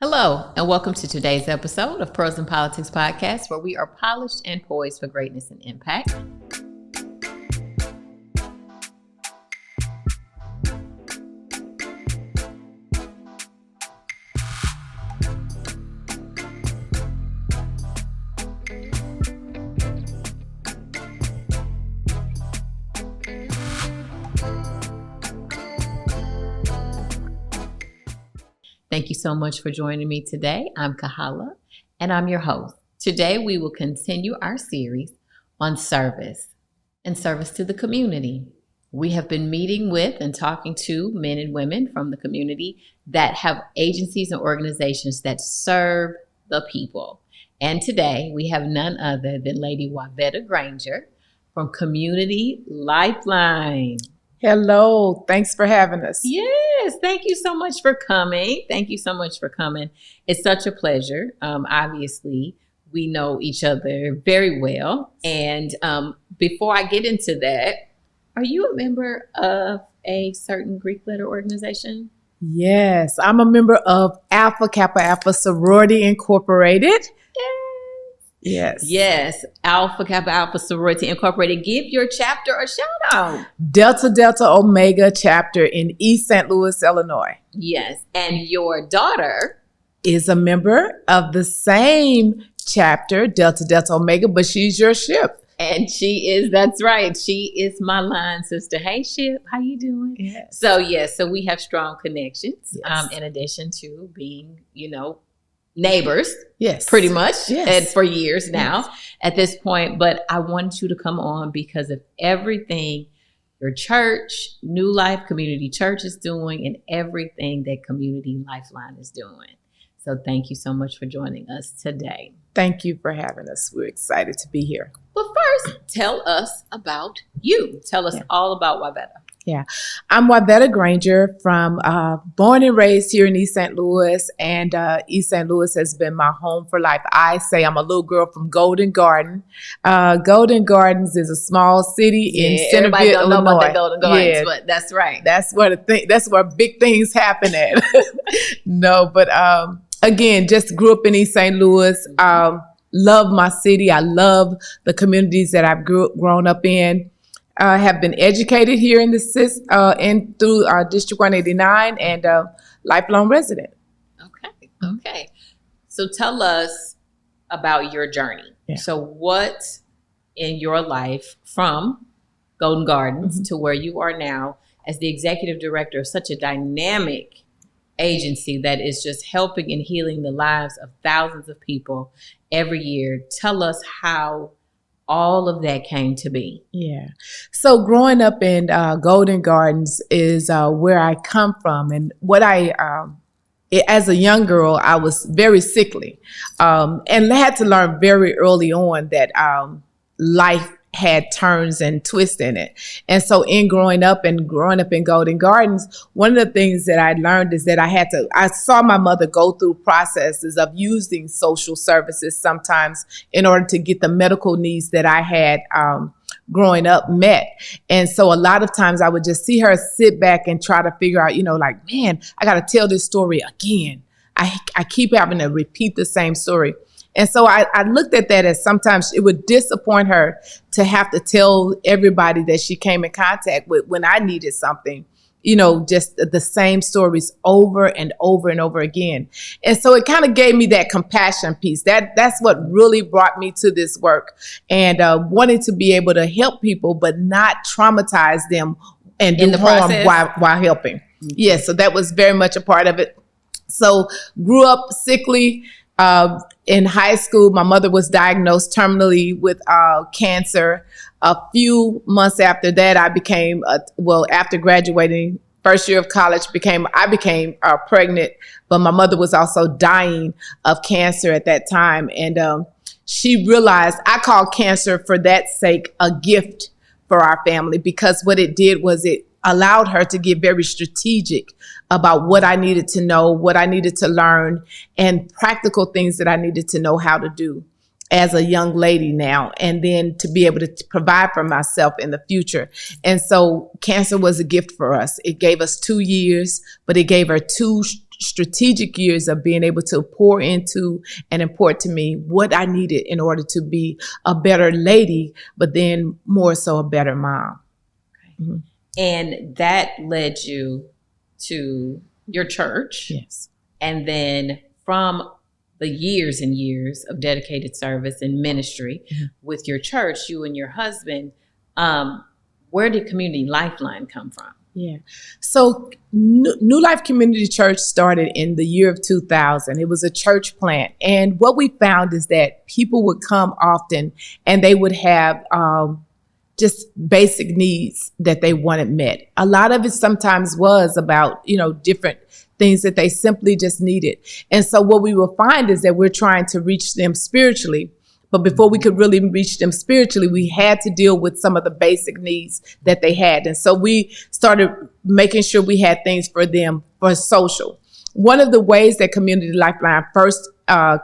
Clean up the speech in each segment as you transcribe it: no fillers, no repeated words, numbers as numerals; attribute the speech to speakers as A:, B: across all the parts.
A: Hello, and welcome to today's episode of Pros in Politics Podcast, where we are polished and poised for greatness and impact. Thank you so much for joining me today. I'm Kahala, and I'm your host. Today, we will continue our series on service and service to the community. We have been meeting with and talking to men and women from the community that have agencies and organizations that serve the people. And today, we have none other than Lady Wyvetta Granger from Community Lifeline.
B: Hello. Thanks for having us.
A: Yes. Thank you so much for coming. It's such a pleasure. Obviously, we know each other very well. And before I get into that, are you a member of a certain Greek letter organization?
B: Yes. I'm a member of Alpha Kappa Alpha Sorority Incorporated. Yes. Alpha Kappa Alpha Sorority Incorporated.
A: Give your chapter a shout out.
B: Delta Delta Omega chapter in East St. Louis, Illinois.
A: Yes. And your daughter
B: is a member of the same chapter, Delta Delta Omega, but she's your ship.
A: And that's right. She is my line sister. Hey, Ship, how you doing?
B: Yes.
A: So we have strong connections,
B: Yes.
A: In addition to being, neighbors.
B: Yes.
A: Pretty much.
B: Yes.
A: And for years now at this point. But I wanted you to come on because of everything your church, New Life Community Church is doing and everything that Community Lifeline is doing. So thank you so much for joining us today.
B: Thank you for having us. We're excited to be here.
A: But first, tell us about you. Tell us all about Wyvetta.
B: Yeah, I'm Wyvetta Granger from born and raised here in East St. Louis, and East St. Louis has been my home for life. I say I'm a little girl from Golden Garden. Golden Gardens is a small city in Centerville,
A: everybody don't know
B: Illinois.
A: about that Golden Gardens, but that's right.
B: That's where big things happen at. No, but again, just grew up in East St. Louis. Love my city. I love the communities that I've grown up in. Have been educated here in the through District 189 and lifelong resident.
A: Okay. So tell us about your journey.
B: Yeah.
A: So what in your life from Golden Gardens to where you are now as the executive director of such a dynamic agency that is just helping and healing the lives of thousands of people every year. Tell us how all of that came to be.
B: Yeah. So growing up in Golden Gardens is where I come from. And as a young girl, I was very sickly and had to learn very early on that life had turns and twists in it. And so in growing up in Golden Gardens, one of the things that I learned is that I saw my mother go through processes of using social services sometimes in order to get the medical needs that I had growing up met. And so a lot of times I would just see her sit back and try to figure out, man, I got to tell this story again. I keep having to repeat the same story. And so I looked at that as sometimes it would disappoint her to have to tell everybody that she came in contact with when I needed something, just the same stories over and over and over again. And so it kind of gave me that compassion piece. That's what really brought me to this work and wanting to be able to help people, but not traumatize them and do harm while helping. Mm-hmm. Yeah, so that was very much a part of it. So grew up sickly. In high school, my mother was diagnosed terminally with cancer. A few months after that, I became, after graduating, first year of college, I became pregnant, but my mother was also dying of cancer at that time. And she realized I called cancer for that sake a gift for our family, because what it did was it allowed her to get very strategic about what I needed to know, what I needed to learn, and practical things that I needed to know how to do as a young lady now, and then to be able to provide for myself in the future. And so cancer was a gift for us. It gave us 2 years, but it gave her two strategic years of being able to pour into and import to me what I needed in order to be a better lady, but then more so a better mom.
A: Okay. Mm-hmm. And that led you to your church.
B: Yes.
A: And then from the years and years of dedicated service and ministry with your church, you and your husband, where did Community Lifeline come from?
B: Yeah. So New Life Community Church started in the year of 2000. It was a church plant. And what we found is that people would come often and they would have just basic needs that they wanted met. A lot of it sometimes was about, different things that they simply just needed. And so what we will find is that we're trying to reach them spiritually. But before we could really reach them spiritually, we had to deal with some of the basic needs that they had. And so we started making sure we had things for them for social. One of the ways that Community Lifeline first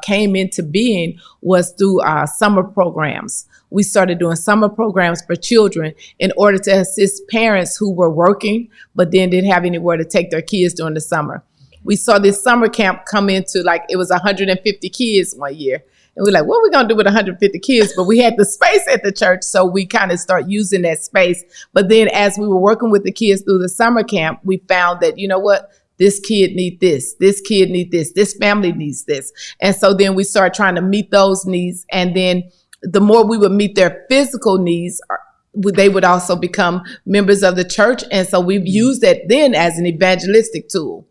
B: came into being was through summer programs. We started doing summer programs for children in order to assist parents who were working, but then didn't have anywhere to take their kids during the summer. We saw this summer camp come into it was 150 kids one year. And we're like, what are we going to do with 150 kids? But we had the space at the church, so we kind of start using that space. But then as we were working with the kids through the summer camp, we found that, this kid needs this kid needs this family needs this. And so then we started trying to meet those needs. And then the more we would meet their physical needs, they would also become members of the church. And so we've used that then as an evangelistic tool.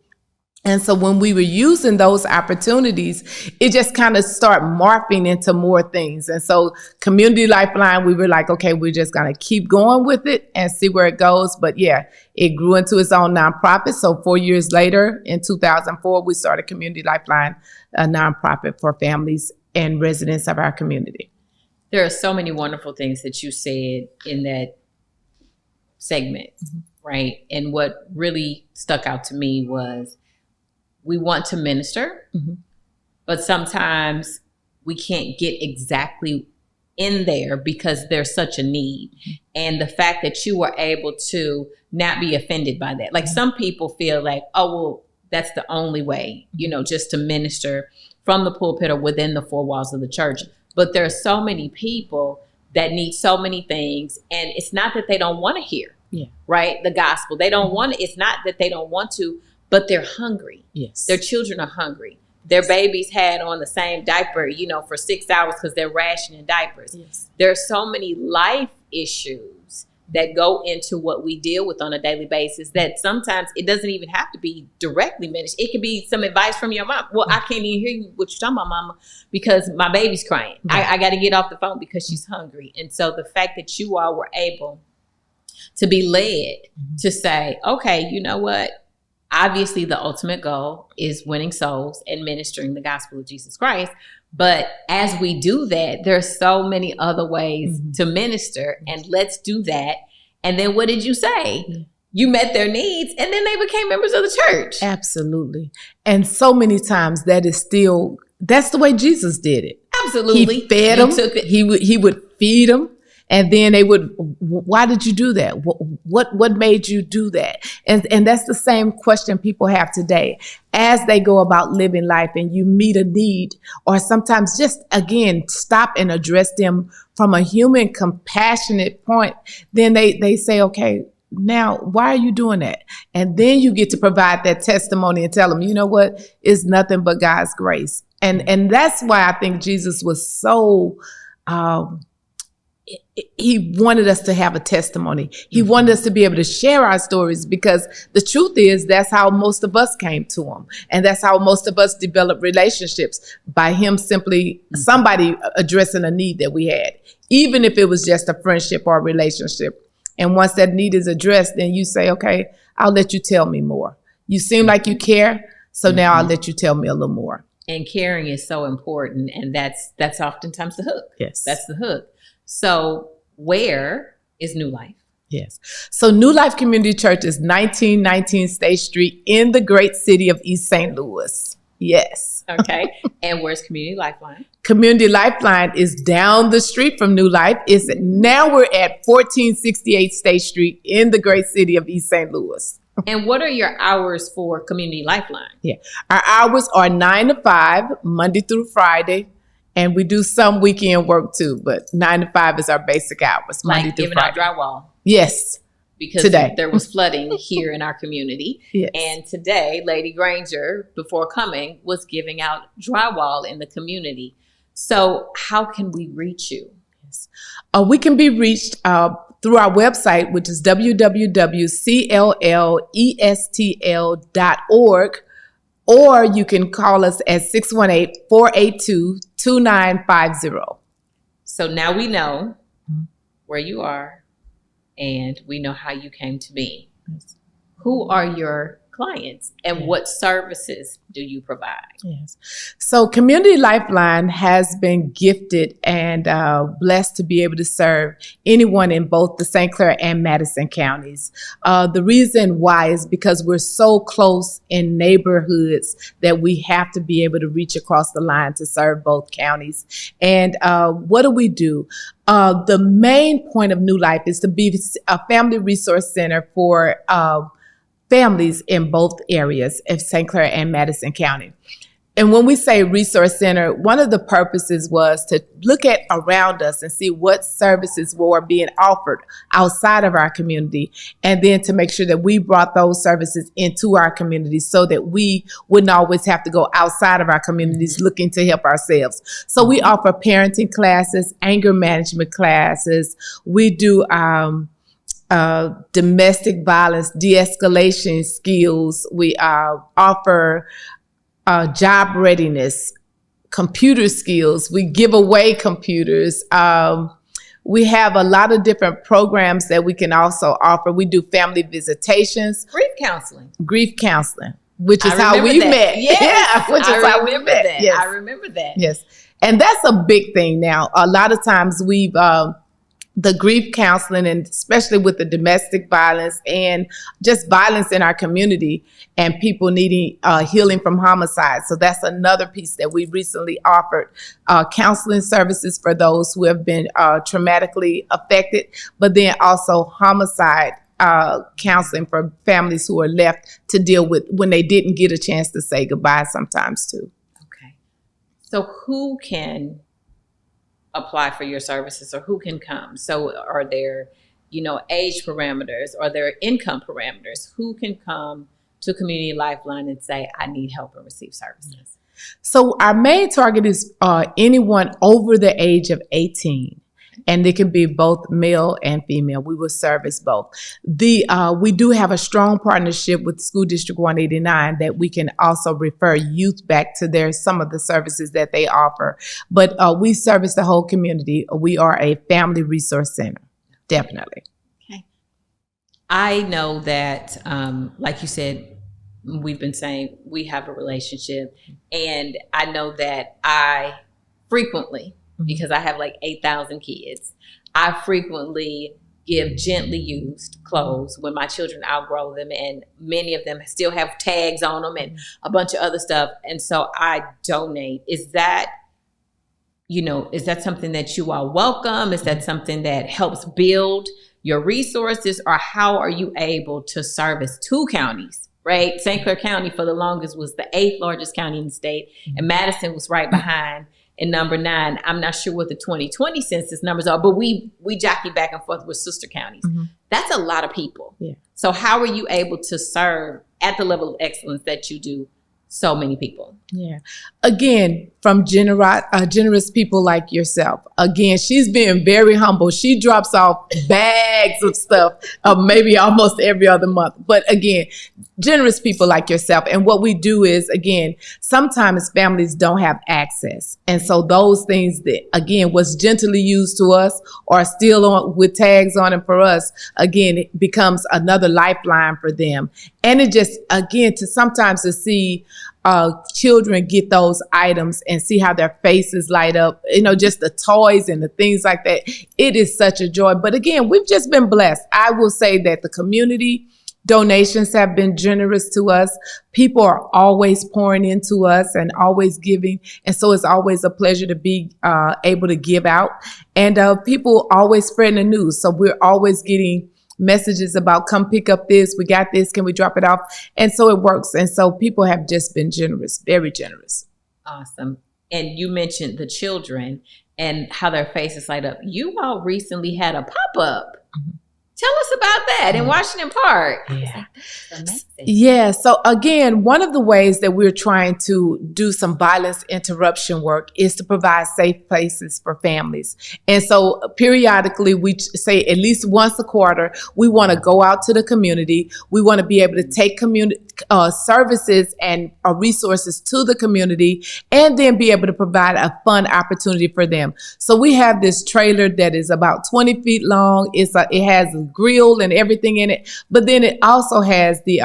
B: And so when we were using those opportunities, it just kind of started morphing into more things. And so Community Lifeline, we were like, okay, we're just going to keep going with it and see where it goes. But yeah, it grew into its own nonprofit. So 4 years later, in 2004, we started Community Lifeline, a nonprofit for families and residents of our community.
A: There are so many wonderful things that you said in that segment, right? And what really stuck out to me was we want to minister, but sometimes we can't get exactly in there because there's such a need. And the fact that you were able to not be offended by that. Like some people feel like, oh, well, that's the only way, just to minister from the pulpit or within the four walls of the church. But there are so many people that need so many things. And it's not that they don't want to hear, right? The gospel. They don't want to, it's not that they don't want to, but they're hungry.
B: Yes.
A: Their children are hungry. Their babies had on the same diaper, for 6 hours because they're rationing diapers.
B: Yes.
A: There are so many life issues that go into what we deal with on a daily basis that sometimes it doesn't even have to be directly managed. It could be some advice from your mom. Well, I can't even hear you what you're talking about, mama, because my baby's crying. I got to get off the phone because she's hungry. And so the fact that you all were able to be led to say, okay, you know what? Obviously, the ultimate goal is winning souls and ministering the gospel of Jesus Christ. But as we do that, there are so many other ways to minister, and let's do that. And then what did you say? You met their needs, and then they became members of the church.
B: Absolutely. And so many times that's the way Jesus did it.
A: Absolutely.
B: He fed them. He would feed them. And then they would, why did you do that? What made you do that? And that's the same question people have today. As they go about living life and you meet a need, or sometimes just, again, stop and address them from a human, compassionate point, then they say, okay, now, why are you doing that? And then you get to provide that testimony and tell them, you know what? It's nothing but God's grace. And that's why I think Jesus was so... he wanted us to have a testimony. He wanted us to be able to share our stories, because the truth is that's how most of us came to him. And that's how most of us developed relationships, by him simply, somebody addressing a need that we had, even if it was just a friendship or a relationship. And once that need is addressed, then you say, okay, I'll let you tell me more. You seem like you care, so now I'll let you tell me a little more.
A: And caring is so important. And that's oftentimes the hook.
B: Yes.
A: That's the hook. So where is New Life?
B: Yes. So New Life Community Church is 1919 State Street in the great city of East St. Louis. Yes.
A: Okay. And where's Community Lifeline?
B: Community Lifeline is down the street from New Life. Now we're at 1468 State Street in the great city of East St. Louis.
A: And what are your hours for Community Lifeline?
B: Yeah. Our hours are 9 to 5, Monday through Friday. And we do some weekend work too, but 9 to 5 is our basic hours, Monday
A: Like
B: through
A: giving
B: Friday.
A: out drywall?
B: Yes.
A: Because
B: today.
A: there was flooding here in our community.
B: Yes.
A: And today, Lady Granger, before coming, was giving out drywall in the community. So how can we reach you?
B: Yes. We can be reached through our website, which is www.clestl.org, or you can call us at 618-482-2950.
A: So now we know where you are, and we know how you came to be.
B: Yes.
A: Who are your clients, and what services do you provide?
B: Yes. So Community Lifeline has been gifted and blessed to be able to serve anyone in both the St. Clair and Madison counties. The reason why is because we're so close in neighborhoods that we have to be able to reach across the line to serve both counties. And what do? The main point of New Life is to be a family resource center for families in both areas of St. Clair and Madison County. And when we say resource center, one of the purposes was to look at around us and see what services were being offered outside of our community, and then to make sure that we brought those services into our community so that we wouldn't always have to go outside of our communities looking to help ourselves. So we offer parenting classes, anger management classes. We do domestic violence de-escalation skills. We offer job readiness, computer skills. We give away computers. We have a lot of different programs that we can also offer. We do family visitations.
A: Grief counseling,
B: which is how we met.
A: Yes.
B: Yeah, which is how we met.
A: That.
B: Yes.
A: I remember that.
B: Yes. And that's a big thing now. A lot of times we've the grief counseling, and especially with the domestic violence and just violence in our community and people needing healing from homicide. So that's another piece that we recently offered, counseling services for those who have been traumatically affected, but then also homicide counseling for families who are left to deal with when they didn't get a chance to say goodbye sometimes too.
A: Okay. So who can apply for your services, or who can come? So are there, age parameters? Are there income parameters? Who can come to Community Lifeline and say, I need help and receive services?
B: So our main target is anyone over the age of 18. And they can be both male and female. We will service both. We do have a strong partnership with School District 189 that we can also refer youth back to some of the services that they offer. But we service the whole community. We are a family resource center, definitely.
A: Okay. I know that, like you said, we've been saying we have a relationship, and I know that I frequently, because I have like 8,000 kids, I frequently give gently used clothes when my children outgrow them, and many of them still have tags on them and a bunch of other stuff. And so I donate. Is that something that you all welcome? Is that something that helps build your resources, or how are you able to service two counties? Right? St. Clair County for the longest was the 8th largest county in the state, and Madison was right behind. And number 9, I'm not sure what the 2020 census numbers are, but we jockey back and forth with sister counties. Mm-hmm. That's a lot of people. Yeah. So how are you able to serve at the level of excellence that you do so many people?
B: Yeah. Again, from generous people like yourself. Again, she's being very humble. She drops off bags of stuff, maybe almost every other month. But again, generous people like yourself. And what we do is, again, sometimes families don't have access. And so those things that, again, was gently used to us or still on with tags on it for us, again, it becomes another lifeline for them. And it just, again, sometimes to see children get those items and see how their faces light up, just the toys and the things like that. It is such a joy. But again, we've just been blessed. I will say that the community donations have been generous to us. People are always pouring into us and always giving. And so it's always a pleasure to be able to give out. And people always spreading the news. So we're always getting messages about come pick up this, we got this, can we drop it off? And so it works. And so people have just been generous, very generous.
A: Awesome. And you mentioned the children and how their faces light up. You all recently had a pop-up. Mm-hmm. Tell us about that in Washington Park.
B: Yeah. Yeah. So again, one of the ways that we're trying to do some violence interruption work is to provide safe places for families. And so periodically, we say at least once a quarter, we want to go out to the community. We want to be able to take community services and resources to the community, and then be able to provide a fun opportunity for them. So we have this trailer that is about 20 feet long. It has a grill and everything in it, but then it also has the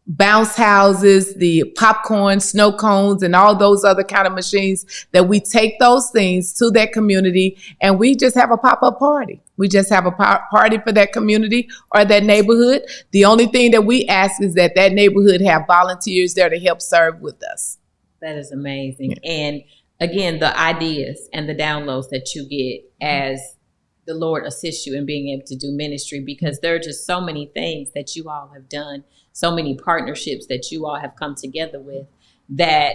B: bounce houses, the popcorn, snow cones, and all those other kind of machines that we take those things to that community, and we just have a pop-up party. We just have a party for that community or that neighborhood. The only thing that we ask is that neighborhood have volunteers there to help serve with us.
A: That is amazing. Yeah. And again, the ideas and the downloads that you get as the Lord assists you in being able to do ministry, because there are just so many things that you all have done, so many partnerships that you all have come together with, that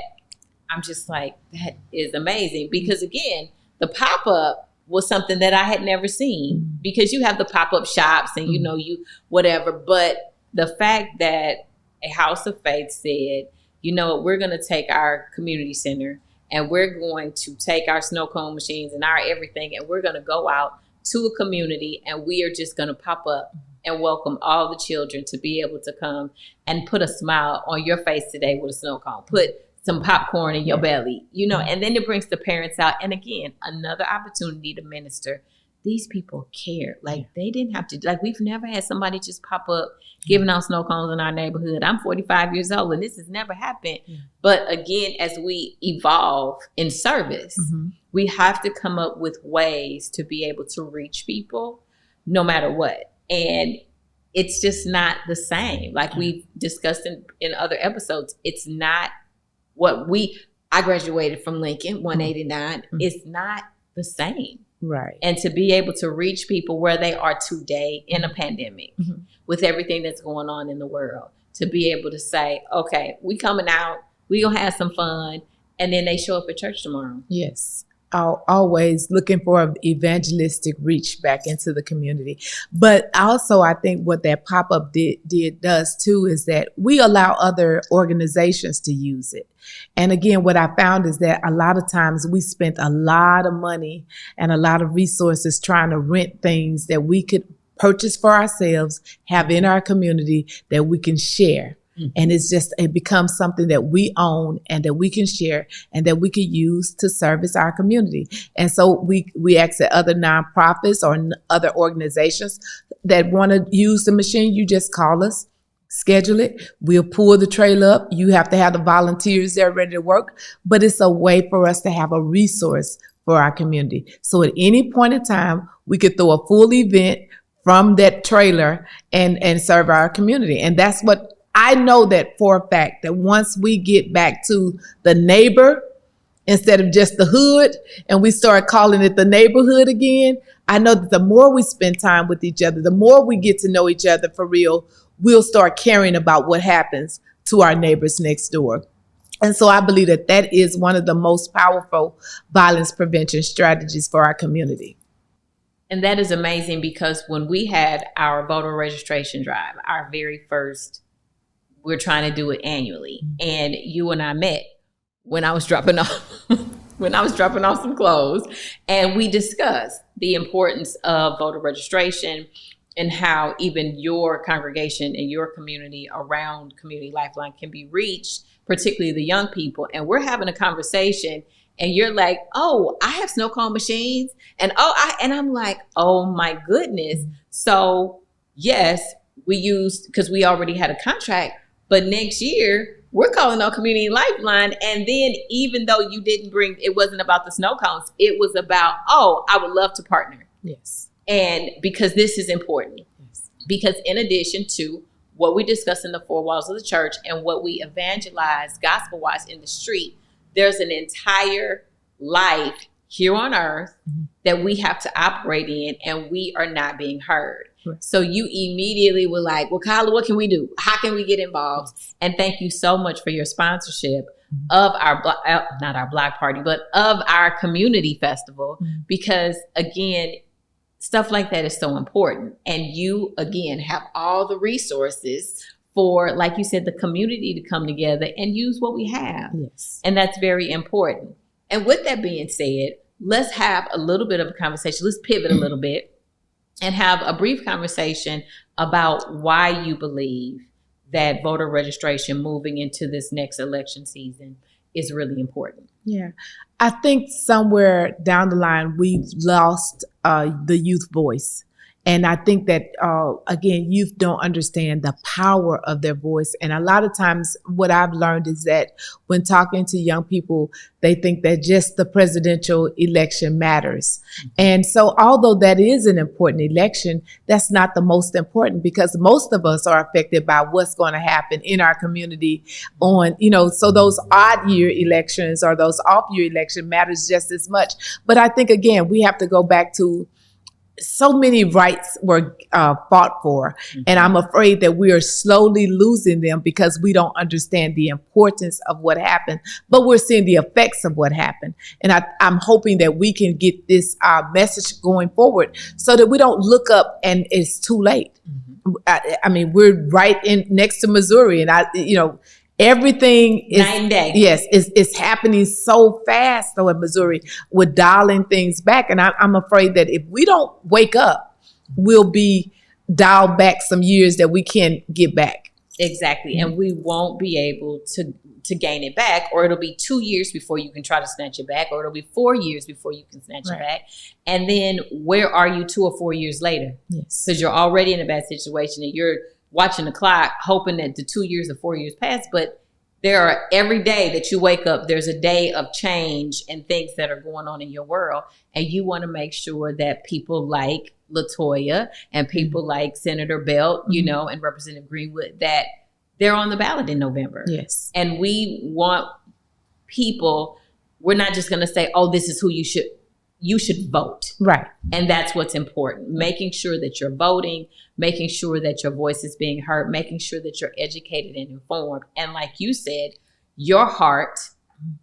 A: I'm just like, that is amazing. Because again, the pop-up was something that I had never seen, because you have the pop-up shops and you whatever. But the fact that a House of Faith said, we're going to take our community center and we're going to take our snow cone machines and our everything, and we're going to go out to a community, and we are just going to pop up and welcome all the children to be able to come and put a smile on your face today with a snow cone, put some popcorn in your belly, and then it brings the parents out. And again, another opportunity to minister. These people care. Like, they didn't have to, like, we've never had somebody just pop up giving out snow cones in our neighborhood. I'm 45 years old and this has never happened. But again, as we evolve in service, we have to come up with ways to be able to reach people no matter what. And it's just not the same. Like we've discussed in other episodes, it's not what I graduated from Lincoln, 189. It's not the same.
B: Right.
A: And to be able to reach people where they are today in a pandemic, with everything that's going on in the world, to be able to say, okay, we coming out, we gonna have some fun, and then they show up at church tomorrow.
B: Yes. Always looking for an evangelistic reach back into the community. But also, I think what that pop-up does too is that we allow other organizations to use it. And again, what I found is that a lot of times we spent a lot of money and a lot of resources trying to rent things that we could purchase for ourselves, have in our community that we can share. And it becomes something that we own and that we can share and that we can use to service our community. And so we ask that other nonprofits or other organizations that want to use the machine, you just call us, schedule it. We'll pull the trailer up. You have to have the volunteers there ready to work, but it's a way for us to have a resource for our community. So at any point in time, we could throw a full event from that trailer and serve our community. And that's what I know, that for a fact, that once we get back to the neighbor instead of just the hood, and we start calling it the neighborhood again, I know that the more we spend time with each other, the more we get to know each other for real, we'll start caring about what happens to our neighbors next door. And so I believe that is one of the most powerful violence prevention strategies for our community.
A: And that is amazing, because when we had our voter registration drive, our very first, we're trying to do it annually. And you and I met when I was dropping off some clothes, and we discussed the importance of voter registration and how even your congregation and your community around Community Lifeline can be reached, particularly the young people. And we're having a conversation, and you're like, oh, I have snow cone machines. And I'm like, oh my goodness. So yes, we used, because we already had a contract, but next year we're calling on Community Lifeline. And then even though you didn't bring, it wasn't about the snow cones, it was about, oh, I would love to partner.
B: Yes.
A: And because this is important. Yes. Because in addition to what we discuss in the four walls of the church and what we evangelize gospel-wise in the street, there's an entire life here on earth that we have to operate in, and we are not being heard.
B: Right.
A: So you immediately were like, well, Kyla, what can we do? How can we get involved? And thank you so much for your sponsorship of our, not our block party, but of our community festival, because again, stuff like that is so important. And you, again, have all the resources for, like you said, the community to come together and use what we have.
B: Yes.
A: And that's very important. And with that being said, let's have a little bit of a conversation. Let's pivot a little bit and have a brief conversation about why you believe that voter registration moving into this next election season is really important.
B: Yeah. I think somewhere down the line, we've lost the youth voice. And I think that, again, youth don't understand the power of their voice. And a lot of times what I've learned is that when talking to young people, they think that just the presidential election matters. And so although that is an important election, that's not the most important, because most of us are affected by what's going to happen in our community on, so those odd year elections or those off year election matters just as much. But I think, again, we have to go back to so many rights were fought for, and I'm afraid that we are slowly losing them because we don't understand the importance of what happened, but we're seeing the effects of what happened. And I'm hoping that we can get this message going forward so that we don't look up and it's too late. I mean, we're right in next to Missouri, and everything is
A: night and day.
B: Yes, it's happening so fast though in Missouri. We're dialing things back, and I'm afraid that if we don't wake up, we'll be dialed back some years that we can't get back.
A: Exactly, and we won't be able to gain it back, or it'll be 2 years before you can try to snatch it back, or it'll be 4 years before you can snatch it back. And then where are you 2 or 4 years later?
B: Yes,
A: because you're already in a bad situation and you're watching the clock, hoping that the 2 years or 4 years pass. But there are, every day that you wake up, there's a day of change and things that are going on in your world. And you want to make sure that people like LaToya and people like Senator Belt, and Representative Greenwood, that they're on the ballot in November.
B: Yes.
A: And we want people, we're not just going to say, oh, this is who you should vote.
B: Right.
A: And that's what's important. Making sure that you're voting, making sure that your voice is being heard, making sure that you're educated and informed. And like you said, your heart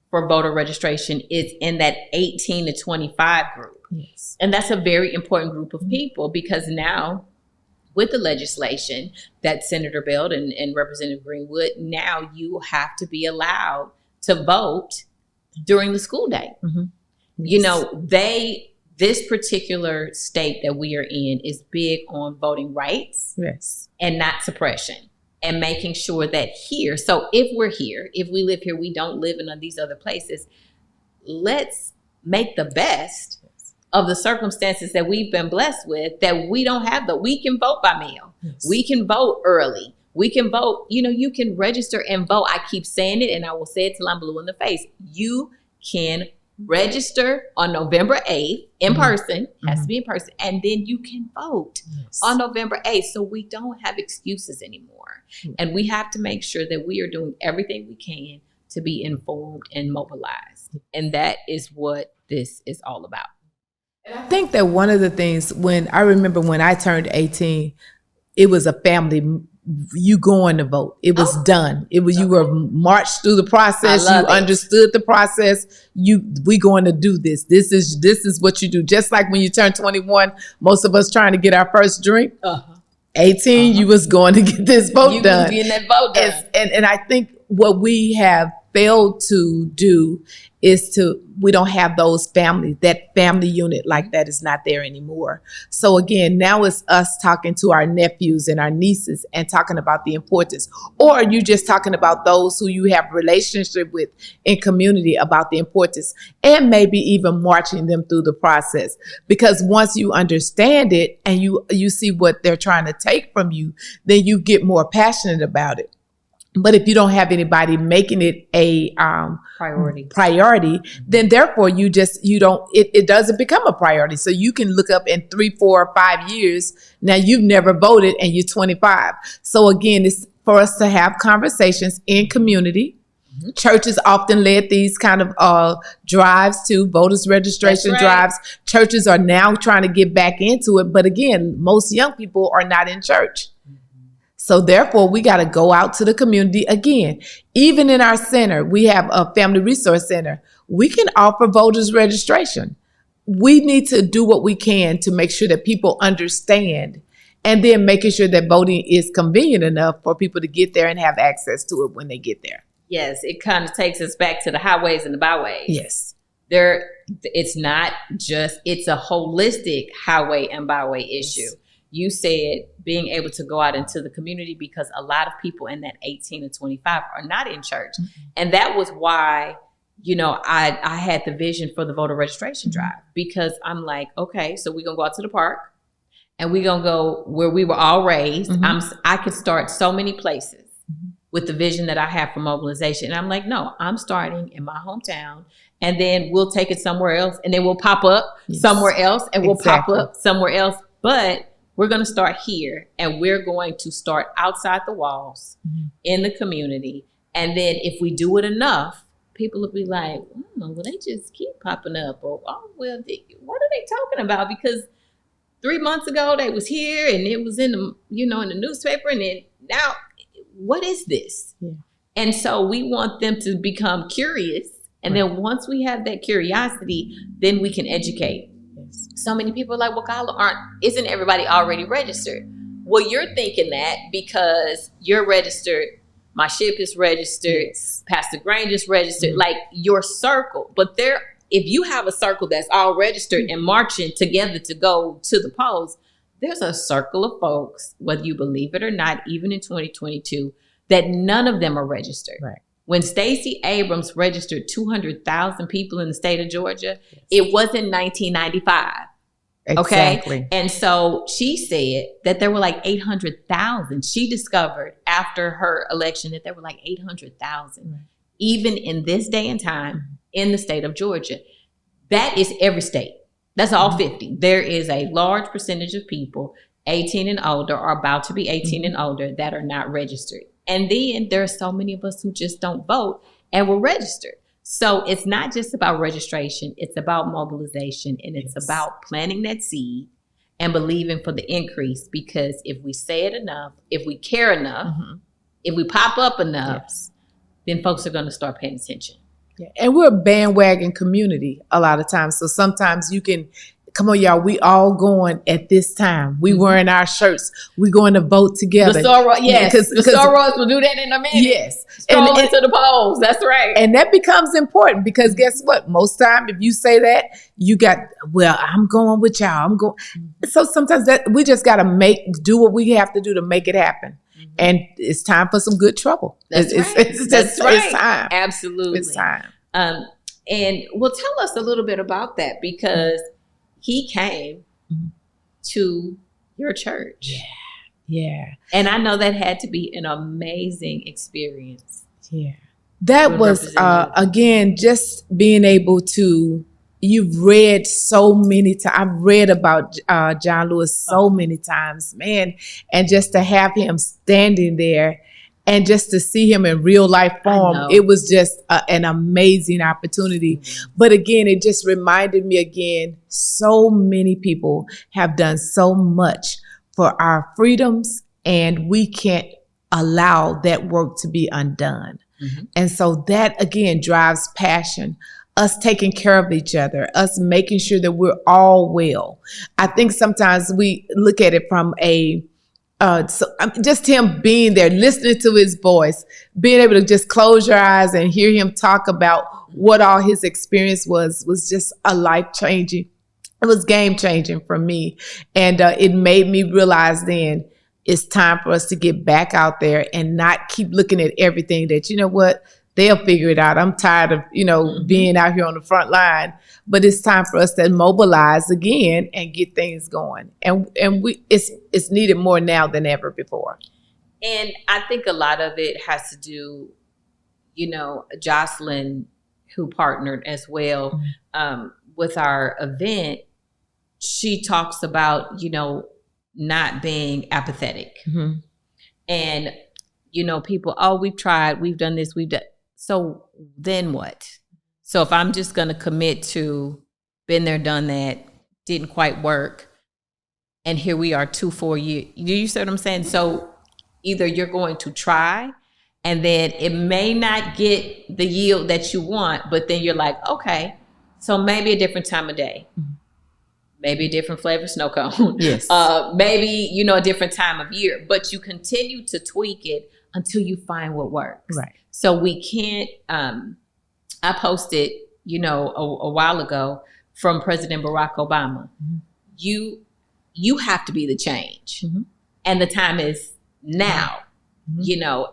A: for voter registration is in that 18 to 25 group.
B: Yes.
A: And that's a very important group of people, because now with the legislation that Senator Belt and Representative Greenwood, now you have to be allowed to vote during the school day. This particular state that we are in is big on voting rights, and not suppression, and making sure that here, so if we're here, if we live here, we don't live in these other places, let's make the best of the circumstances that we've been blessed with, that we don't have we can vote by mail. We can vote early. We can vote, you can register and vote. I keep saying it, and I will say it till I'm blue in the face. You can register on November 8th in person, has to be in person, and then you can vote on November 8th. So we don't have excuses anymore. And we have to make sure that we are doing everything we can to be informed and mobilized. And that is what this is all about.
B: And I think that one of the things, when I turned 18, it was a family. You going to vote. It was done. It was, you were marched through the process. You understood the process. We going to do this. This is what you do. Just like when you turn 21, most of us trying to get our first drink. 18, you was going to get this vote done.
A: You getting that vote done.
B: And I think what we have failed to do is we don't have those families, that family unit like that is not there anymore. So again, now it's us talking to our nephews and our nieces and talking about the importance, or you just talking about those who you have relationship with in community about the importance, and maybe even marching them through the process. Because once you understand it and you see what they're trying to take from you, then you get more passionate about it. But if you don't have anybody making it a priority, then therefore it doesn't become a priority. So you can look up in 3, 4, 5 years. Now you've never voted and you're 25. So again, it's for us to have conversations in community Churches often led these kind of drives too, voters registration drives. Churches are now trying to get back into it. But again, most young people are not in church. So therefore, we got to go out to the community again. Even in our center, we have a family resource center. We can offer voters registration. We need to do what we can to make sure that people understand, and then making sure that voting is convenient enough for people to get there and have access to it when they get there.
A: Yes, it kind of takes us back to the highways and the byways.
B: Yes.
A: It's not just, it's a holistic highway and byway issue. Yes. You said being able to go out into the community, because a lot of people in that 18 to 25 are not in church. And that was why, I had the vision for the voter registration drive, because I'm like, okay, so we're going to go out to the park and we're going to go where we were all raised. I could start so many places with the vision that I have for mobilization. And I'm like, no, I'm starting in my hometown, and then we'll take it somewhere else, and then we'll pop up somewhere else, and we'll pop up somewhere else. But we're going to start here, and we're going to start outside the walls in the community. And then if we do it enough, people will be like, well, they just keep popping up. Or, oh, well, what are they talking about? Because 3 months ago they was here and it was in the, in the newspaper, and then now what is this? Yeah. And so we want them to become curious. And then once we have that curiosity, then we can educate. So many people are like, well, isn't everybody already registered? Well, you're thinking that because you're registered, my ship is registered, Pastor Granger's registered, like your circle. But if you have a circle that's all registered and marching together to go to the polls, there's a circle of folks, whether you believe it or not, even in 2022, that none of them are registered. Right. When Stacey Abrams registered 200,000 people in the state of Georgia, it was in 1995. Exactly. Okay. And so she said that there were like 800,000. She discovered after her election that there were like 800,000, even in this day and time in the state of Georgia. That is every state. That's all 50. There is a large percentage of people 18 and older, or about to be 18 and older, that are not registered. And then there are so many of us who just don't vote and were registered. So it's not just about registration. It's about mobilization, and it's about planting that seed and believing for the increase. Because if we say it enough, if we care enough, if we pop up enough, then folks are going to start paying attention.
B: Yeah. And we're a bandwagon community a lot of times. So sometimes you can, come on, y'all, we all going at this time. We wearing our shirts. We going to vote together.
A: The sorors will do that in a minute.
B: Yes.
A: Stroll into the polls. That's right.
B: And that becomes important, because guess what? Most time, if you say that, you got, well, I'm going with y'all. I'm going. So sometimes that we just got to do what we have to do to make it happen. And it's time for some good trouble.
A: That's right.
B: It's time.
A: Absolutely.
B: It's time.
A: And well, tell us a little bit about that, because he came to your church.
B: Yeah.
A: And I know that had to be an amazing experience.
B: Yeah. That was, again, just being able to, you've read so many times. I've read about John Lewis so many times, man. And just to have him standing there and just to see him in real life form, it was just an amazing opportunity. But again, it just reminded me again, so many people have done so much for our freedoms, and we can't allow that work to be undone. And so that, again, drives passion. Us taking care of each other, us making sure that we're all well. I think sometimes we look at it from just him being there, listening to his voice, being able to just close your eyes and hear him talk about what all his experience was just a life-changing. It was game-changing for me. And it made me realize then it's time for us to get back out there and not keep looking at everything that, you know what, they'll figure it out. I'm tired of, being out here on the front line. But it's time for us to mobilize again and get things going. And it's needed more now than ever before.
A: And I think a lot of it has to do, Jocelyn, who partnered as well with our event, she talks about, not being apathetic. And, people, we've tried, we've done this, we've done. So then what? So if I'm just going to commit to been there, done that, didn't quite work, and here we are 2-4 years, you see what I'm saying? So either you're going to try, and then it may not get the yield that you want, but then you're like, okay, so maybe a different time of day, maybe a different flavor snow cone,
B: Yes.
A: maybe, a different time of year, but you continue to tweak it until you find what works.
B: Right.
A: So we can't, I posted, a while ago from President Barack Obama, you have to be the change, and the time is now.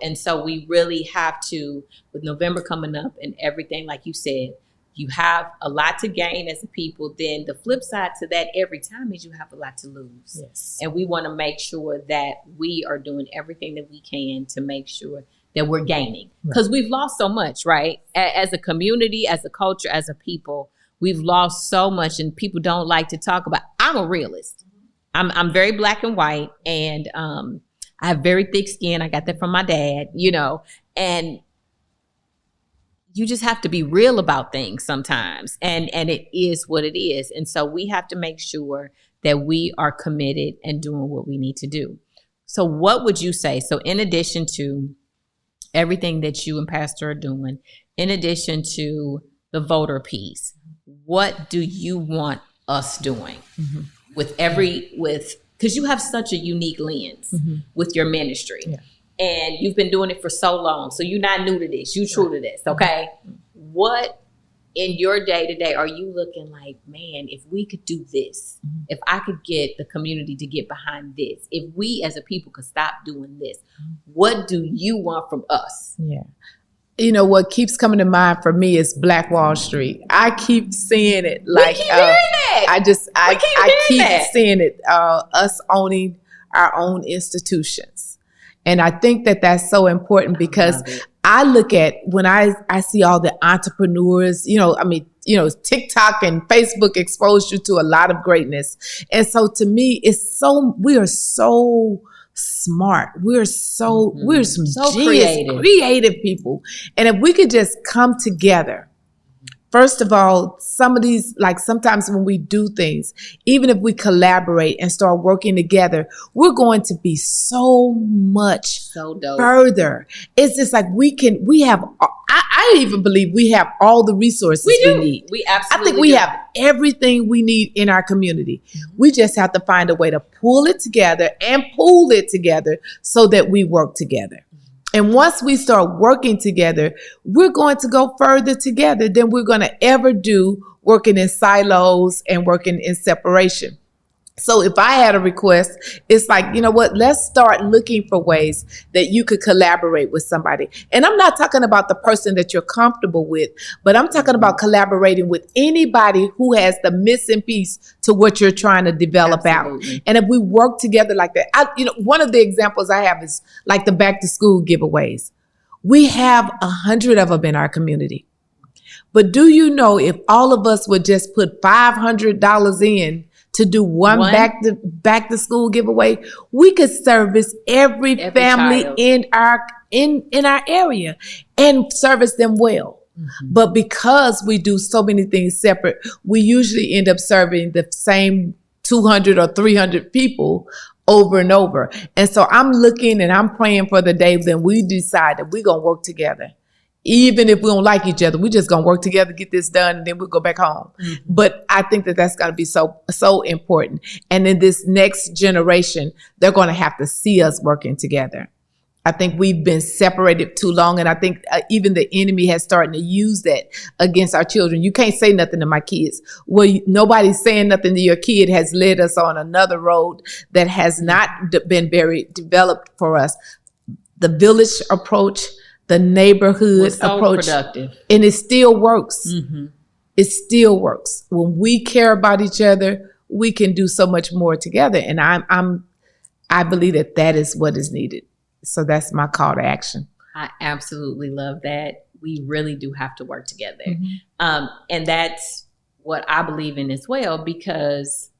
A: And so we really have to, with November coming up and everything, like you said, you have a lot to gain as a people. Then the flip side to that every time is you have a lot to lose.
B: Yes.
A: And we want to make sure that we are doing everything that we can to make sure that we're gaining, because we've lost so much, right? As a community, as a culture, as a people, we've lost so much, and people don't like to talk about. I'm a realist. I'm very black and white, and I have very thick skin. I got that from my dad, and you just have to be real about things sometimes. And it is what it is. And so we have to make sure that we are committed and doing what we need to do. So what would you say? So in addition to everything that you and Pastor are doing, in addition to the voter piece, what do you want us doing because you have such a unique lens with your ministry, and you've been doing it for so long. So you're not new to this. You true to this. Okay. What in your day to day are you looking like, man, if we could do this, if I could get the community to get behind this, if we as a people could stop doing this, what do you want from us?
B: Yeah. What keeps coming to mind for me is Black Wall Street. I keep seeing it like,
A: we keep hearing that.
B: I keep seeing it, us owning our own institutions. And I think that that's so important because I look at when I see all the entrepreneurs, TikTok and Facebook exposed you to a lot of greatness. And so to me, we are so smart. We're some creative people. And if we could just come together, first of all, some of these, like sometimes when we do things, even if we collaborate and start working together, we're going to be so much further. It's just like I even believe we have all the resources we need.
A: We absolutely
B: I think we have everything we need in our community. We just have to find a way to pull it together and pool it together so that we work together. And once we start working together, we're going to go further together than we're going to ever do working in silos and working in separation. So if I had a request, it's like, let's start looking for ways that you could collaborate with somebody. And I'm not talking about the person that you're comfortable with, but I'm talking about collaborating with anybody who has the missing piece to what you're trying to develop out. And if we work together like that, one of the examples I have is like the back to school giveaways. We have 100 of them in our community. But do you know if all of us would just put $500 in to do one back to school giveaway, we could service every family child in our area and service them well. But because we do so many things separate, we usually end up serving the same 200 or 300 people over and over. And so I'm looking and I'm praying for the day when we decide that we're going to work together. Even if we don't like each other, we're just going to work together, get this done, and then we'll go back home. But I think that that's going to be so important. And in this next generation, they're going to have to see us working together. I think we've been separated too long. And I think even the enemy has started to use that against our children. You can't say nothing to my kids. Well, nobody's saying nothing to your kid has led us on another road that has not been very developed for us. The village approach, the neighborhood approach, productive. And it still works. It still works. When we care about each other, we can do so much more together. And I believe that is what is needed. So that's my call to action.
A: I absolutely love that. We really do have to work together. And that's what I believe in as well, because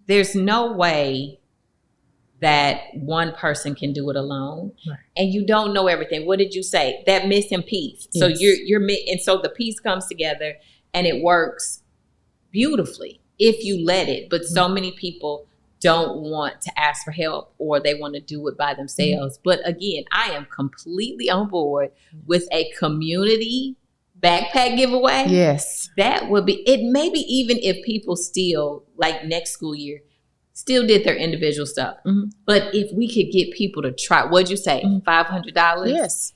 A: there's no way that one person can do it alone,
B: Right.
A: and you don't know everything. What did you say? That missing piece. So
B: Yes.
A: and so the piece comes together and it works beautifully if you let it. But so many people don't want to ask for help, or they want to do it by themselves. But again, I am completely on board with a community backpack giveaway.
B: Yes.
A: That would be it. Maybe even if people still, like next school year, still did their individual stuff. But if we could get people to try, what'd you say, $500?
B: Yes.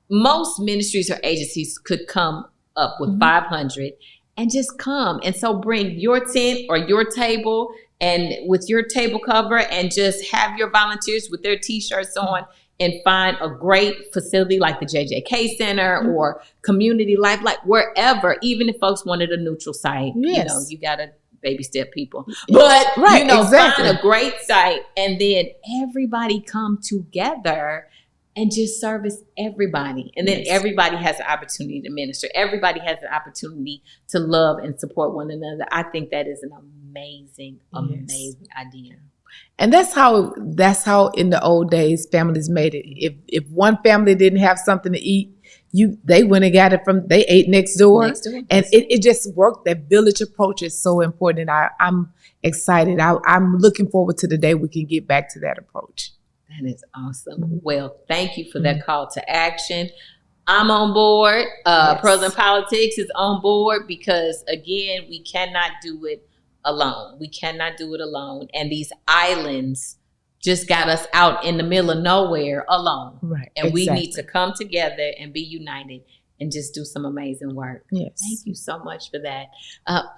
A: Most ministries or agencies could come up with $500 and just come. And so bring your tent or your table and with your table cover, and just have your volunteers with their t-shirts on, and find a great facility like the JJK Center or Community Life, like wherever, even if folks wanted a neutral site, you got to baby step people. But,
B: exactly.
A: find a great site, and then everybody come together and just service everybody. And then everybody has the opportunity to minister. Everybody has the opportunity to love and support one another. I think that is an amazing idea.
B: And that's how in the old days families made it. If one family didn't have something to eat, they went and got it they ate next door. And it just worked. That village approach is so important. And I'm excited. I'm looking forward to the day we can get back to that approach.
A: That is awesome. Well, thank you for that call to action. I'm on board. Pros and Politics is on board, because again, we cannot do it alone. We cannot do it alone. And these islands just got us out in the middle of nowhere alone.
B: Right.
A: And we need to come together and be united and just do some amazing work.
B: Yes.
A: Thank you so much for that.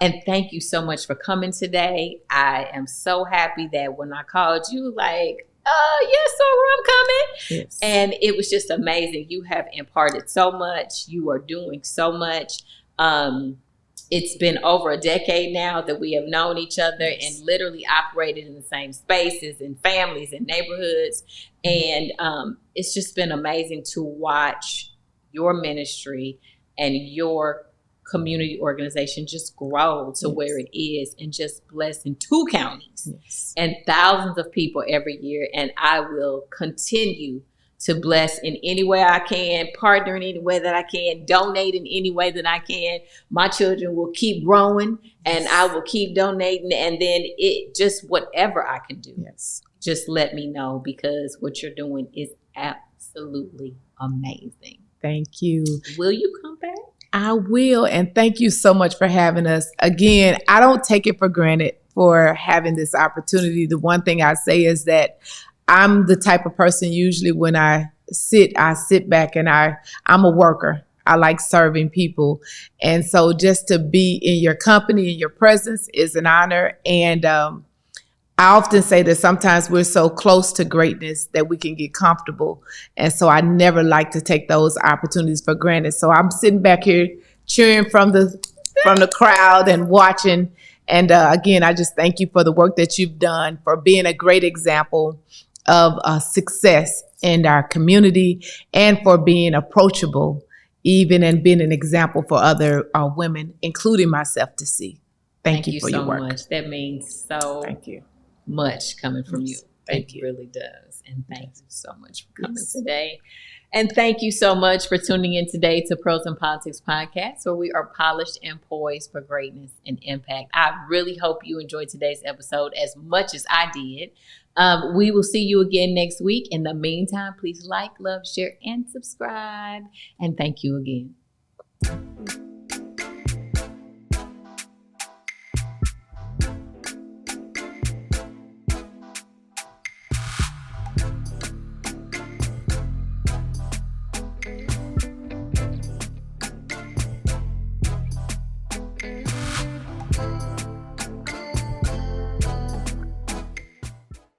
A: And thank you so much for coming today. I am so happy that when I called you, like, yes, so I'm coming.
B: Yes.
A: And it was just amazing. You have imparted so much. You are doing so much. It's been over a decade now that we have known each other and literally operated in the same spaces and families and neighborhoods. And it's just been amazing to watch your ministry and your community organization just grow to where it is, and just bless in 2 counties and thousands of people every year. And I will continue to bless in any way I can, partner in any way that I can, donate in any way that I can. My children will keep growing, and I will keep donating. And then it just whatever I can do, just let me know, because what you're doing is absolutely amazing.
B: Thank you.
A: Will you come back?
B: I will. And thank you so much for having us. Again, I don't take it for granted for having this opportunity. The one thing I say is that I'm the type of person, usually when I sit back, and I'm a worker. I like serving people. And so just to be in your company and your presence is an honor. And I often say that sometimes we're so close to greatness that we can get comfortable. And so I never like to take those opportunities for granted. So I'm sitting back here cheering from the crowd and watching. And again, I just thank you for the work that you've done, for being a great example of success in our community, and for being approachable, even, and being an example for other women, including myself, to see. Thank you for your work.
A: Thank you so much. That means so much coming from you.
B: Thank you.
A: It really does. And thank you so much for coming today. And thank you so much for tuning in today to Pros and Politics Podcast, where we are polished and poised for greatness and impact. I really hope you enjoyed today's episode as much as I did. We will see you again next week. In the meantime, please like, love, share, and subscribe. And thank you again.